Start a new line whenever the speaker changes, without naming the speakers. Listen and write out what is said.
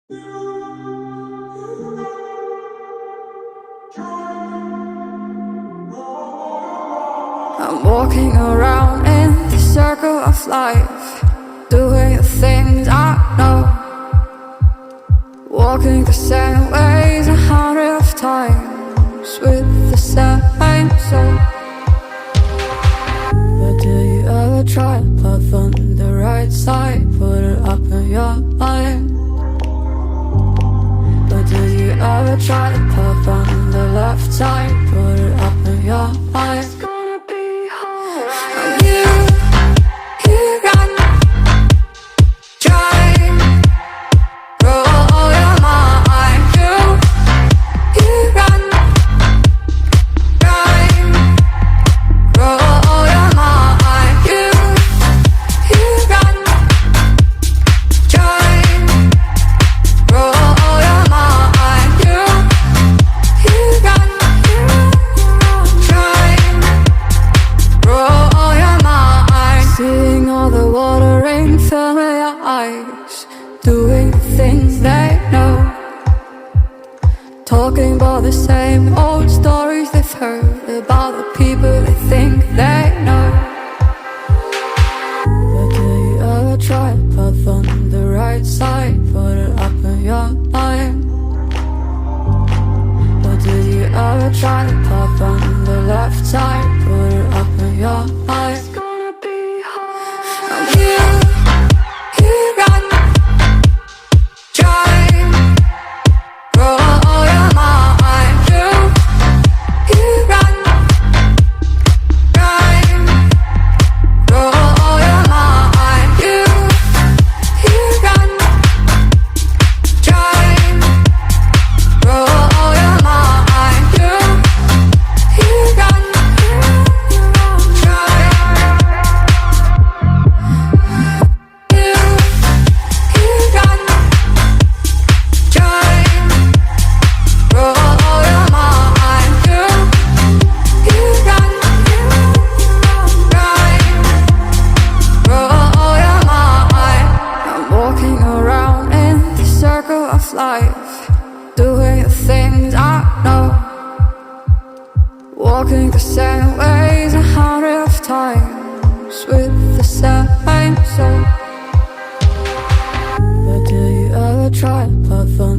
I'm walking around in the circle of life, doing the things I know, walking the same ways 100 of times with the same soul. But do you ever try to path on the right side, put it up in your mind? But do you ever try to path on the left side, put it up in your mind? Doing the things they know, talking about the same old stories they've heard about the people they think they know. But do you ever try to path on the right side, put it up in your mind? But do you ever try to path on the left side, put it up in your mind? It's gonna be hard. I'm here. Life, doing the things I know, walking the same ways 100 of times with the same soul. But do you ever try to path on